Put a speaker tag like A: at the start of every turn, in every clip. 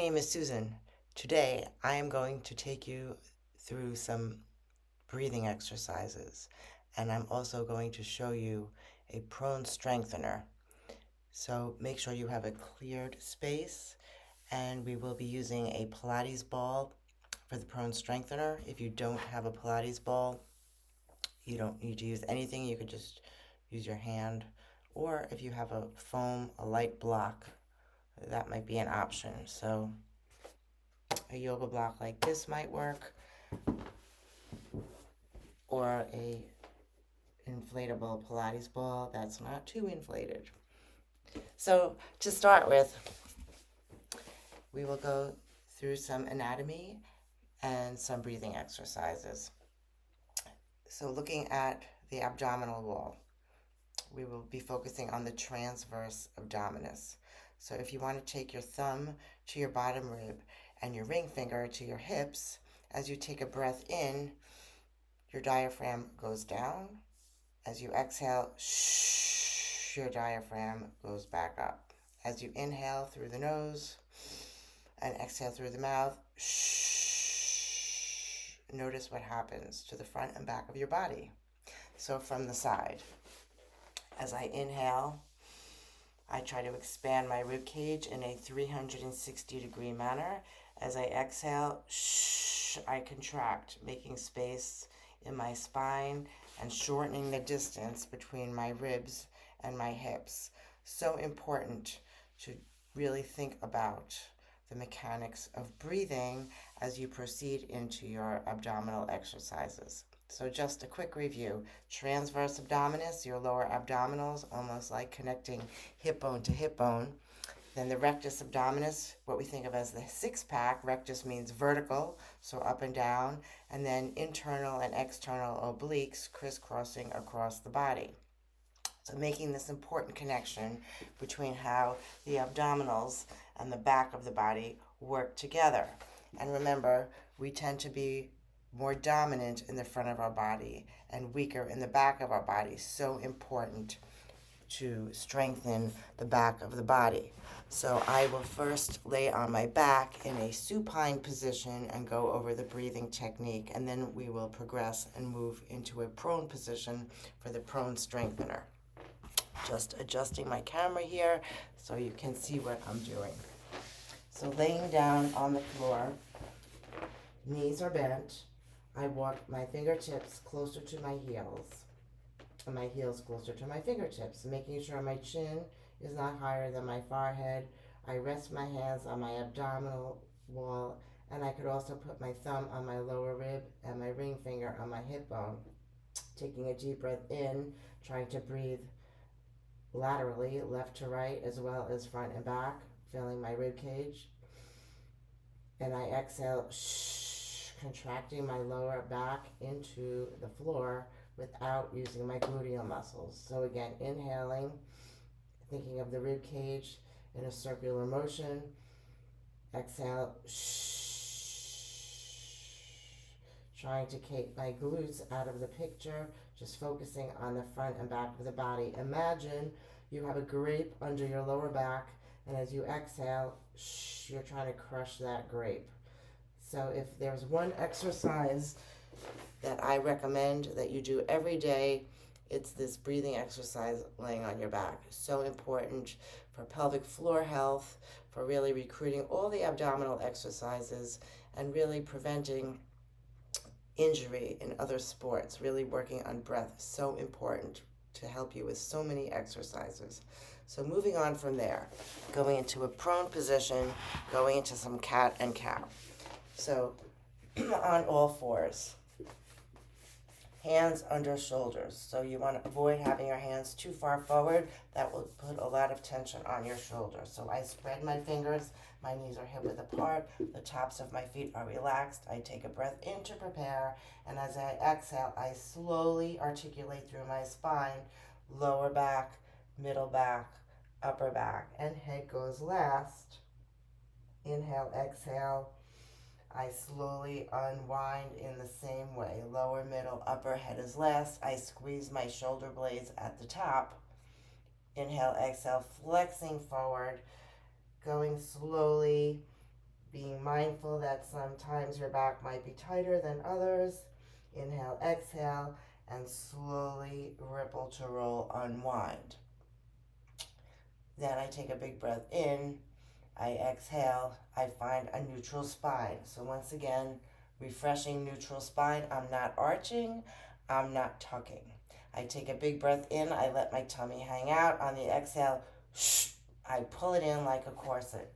A: name is Susan. Today I am going to take you through some breathing exercises, and I'm also going to show you a prone strengthener. So make sure you have a cleared space, and we will be using a Pilates ball for the prone strengthener. If you don't have a Pilates ball, you don't need to use anything. You could just use your hand, or if you have a foam, a light block, that might be an option. So a yoga block like this might work, or a inflatable Pilates ball that's not too inflated. So to start with, we will go through some anatomy and some breathing exercises. So looking at the abdominal wall, we will be focusing on the transverse abdominis. So if you want to take your thumb to your bottom rib and your ring finger to your hips, as you take a breath in, your diaphragm goes down. As you exhale, your diaphragm goes back up. As you inhale through the nose and exhale through the mouth, notice what happens to the front and back of your body. So from the side, as I inhale, I try to expand my rib cage in a 360-degree manner. As I exhale, I contract, making space in my spine and shortening the distance between my ribs and my hips. So important to really think about the mechanics of breathing as you proceed into your abdominal exercises. So just a quick review. Transverse abdominis, your lower abdominals, almost like connecting hip bone to hip bone. Then the rectus abdominis, what we think of as the six-pack. Rectus means vertical, so up and down. And then internal and external obliques crisscrossing across the body. So making this important connection between how the abdominals and the back of the body work together. And remember, we tend to be more dominant in the front of our body and weaker in the back of our body. So important to strengthen the back of the body. So I will first lay on my back in a supine position and go over the breathing technique, and then we will progress and move into a prone position for the prone strengthener. Just adjusting my camera here so you can see what I'm doing. So laying down on the floor, knees are bent. I walk my fingertips closer to my heels and my heels closer to my fingertips, making sure my chin is not higher than my forehead. I rest my hands on my abdominal wall, and I could also put my thumb on my lower rib and my ring finger on my hip bone. Taking a deep breath in, trying to breathe laterally, left to right, as well as front and back, filling my rib cage. And I exhale, contracting my lower back into the floor without using my gluteal muscles. So again, inhaling, thinking of the rib cage in a circular motion. Exhale, trying to keep my glutes out of the picture, just focusing on the front and back of the body. Imagine you have a grape under your lower back, and as you exhale, you're trying to crush that grape. So if there's one exercise that I recommend that you do every day, it's this breathing exercise laying on your back. So important for pelvic floor health, for really recruiting all the abdominal exercises and really preventing injury in other sports, really working on breath. So important to help you with so many exercises. So moving on from there, going into a prone position, going into some cat and cow. So on all fours, hands under shoulders. So you want to avoid having your hands too far forward. That will put a lot of tension on your shoulders. So I spread my fingers, my knees are hip width apart, the tops of my feet are relaxed. I take a breath in to prepare, and as I exhale, I slowly articulate through my spine, lower back, middle back, upper back, and head goes last. Inhale, exhale. I slowly unwind in the same way. Lower, middle, upper, head is last. I squeeze my shoulder blades at the top. Inhale, exhale, flexing forward, going slowly mindful that sometimes your back might be tighter than others. Inhale, exhale, and slowly ripple to roll, unwind. Then I take a big breath in, I exhale, I find a neutral spine. So once again, refreshing neutral spine. I'm not arching, I'm not tucking. I take a big breath in, I let my tummy hang out. On the exhale, I pull it in like a corset.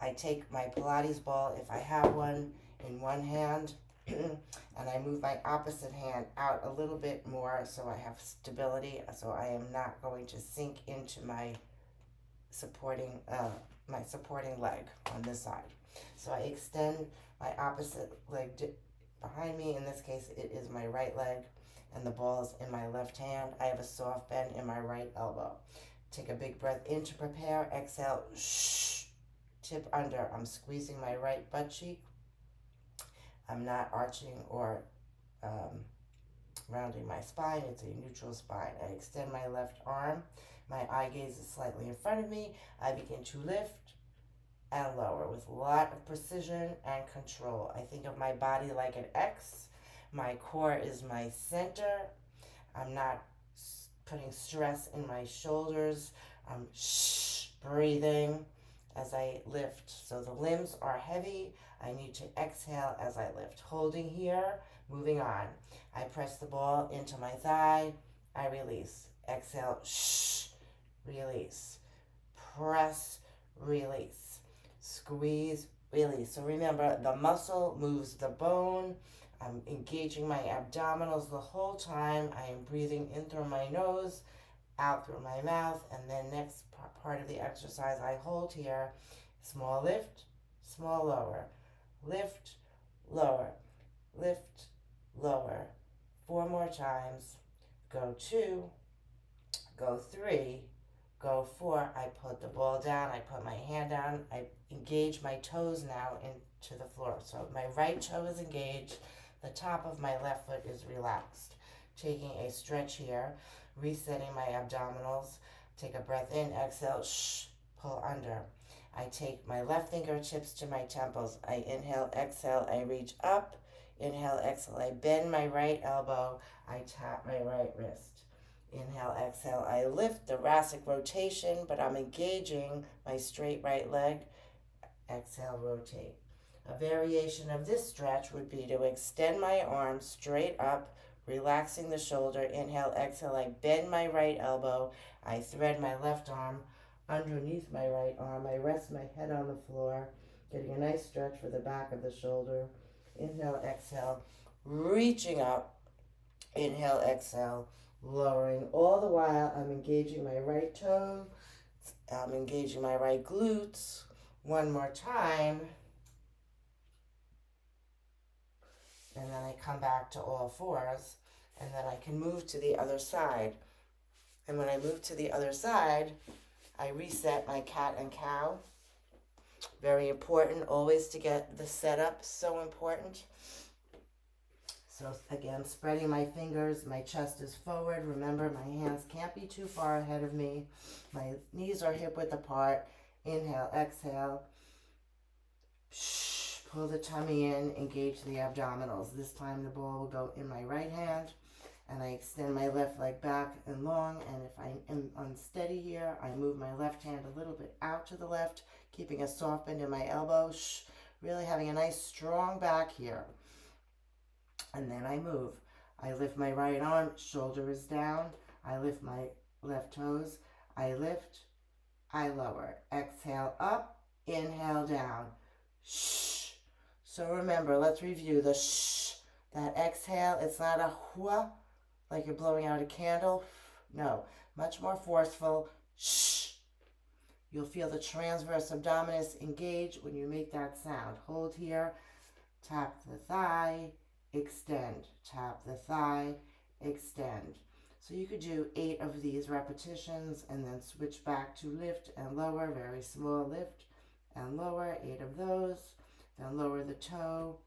A: I take my Pilates ball, if I have one, in one hand, and I move my opposite hand out a little bit more so I have stability, so I am not going to sink into my supporting leg on this side. So I extend my opposite leg behind me. In this case, it is my right leg, and the ball is in my left hand. I have a soft bend in my right elbow. Take a big breath in to prepare. Exhale, tip under. I'm squeezing my right butt cheek. I'm not arching or rounding my spine. It's a neutral spine. I extend my left arm. My eye gaze is slightly in front of me. I begin to lift and lower with a lot of precision and control. I think of my body like an X. My core is my center. I'm not putting stress in my shoulders. I'm breathing as I lift. So the limbs are heavy. I need to exhale as I lift. Holding here, moving on. I press the ball into my thigh. I release. Exhale, release. Press, release. Squeeze, release. So remember, the muscle moves the bone. I'm engaging my abdominals the whole time. I am breathing in through my nose, out through my mouth, and then next part of the exercise I hold here. Small lift, small lower. Lift, lower. Lift, lower. 4 more times. Go 2, go 3, go 4. I put the ball down, I put my hand down, I engage my toes now into the floor. So my right toe is engaged, the top of my left foot is relaxed. Taking a stretch here, resetting my abdominals. Take a breath in, exhale, pull under. I take my left fingertips to my temples. I inhale, exhale, I reach up. Inhale, exhale, I bend my right elbow. I tap my right wrist. Inhale, exhale, I lift, thoracic rotation, but I'm engaging my straight right leg. Exhale, rotate. A variation of this stretch would be to extend my arms straight up, relaxing the shoulder. Inhale, exhale, I bend my right elbow. I thread my left arm underneath my right arm. I rest my head on the floor, getting a nice stretch for the back of the shoulder. Inhale, exhale, reaching up. Inhale, exhale, lowering. All the while, I'm engaging my right toe. I'm engaging my right glutes. One more time. And then I come back to all fours. And then I can move to the other side. And when I move to the other side, I reset my cat and cow. Very important always to get the setup, so important. So again, spreading my fingers, my chest is forward. Remember, my hands can't be too far ahead of me. My knees are hip width apart. Inhale, exhale. Pull the tummy in, engage the abdominals. This time the ball will go in my right hand, and I extend my left leg back and long, and if I am unsteady here, I move my left hand a little bit out to the left, keeping a soft bend in my elbow, really having a nice strong back here. And then I move. I lift my right arm, shoulder is down. I lift my left toes. I lift, I lower. Exhale up, inhale down. So remember, let's review the that exhale. It's not a hua, like you're blowing out a candle. No, much more forceful. You'll feel the transverse abdominis engage when you make that sound. Hold here, tap the thigh, extend, tap the thigh, extend. So you could do 8 of these repetitions and then switch back to lift and lower, very small lift and lower, 8 of those. Then lower the toe,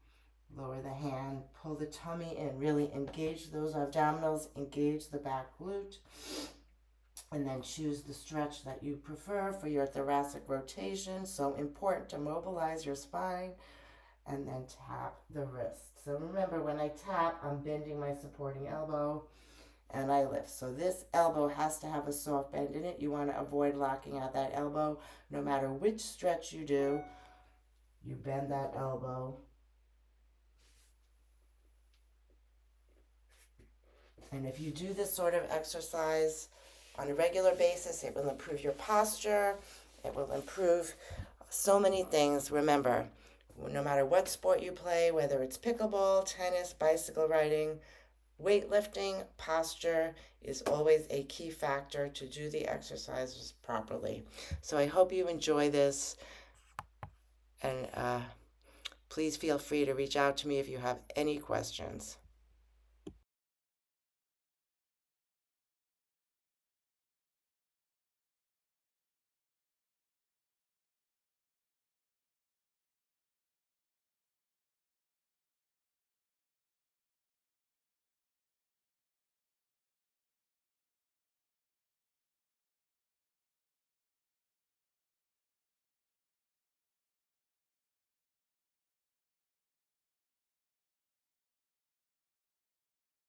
A: lower the hand, pull the tummy in, really engage those abdominals, engage the back glute. And then choose the stretch that you prefer for your thoracic rotation. So important to mobilize your spine. And then tap the wrist. So remember, when I tap, I'm bending my supporting elbow and I lift. So this elbow has to have a soft bend in it. You want to avoid locking out that elbow. No matter which stretch you do, you bend that elbow. And if you do this sort of exercise on a regular basis, it will improve your posture. It will improve so many things. Remember, no matter what sport you play, whether it's pickleball, tennis, bicycle riding, weightlifting, posture is always a key factor to do the exercises properly. So I hope you enjoy this, and please feel free to reach out to me if you have any questions.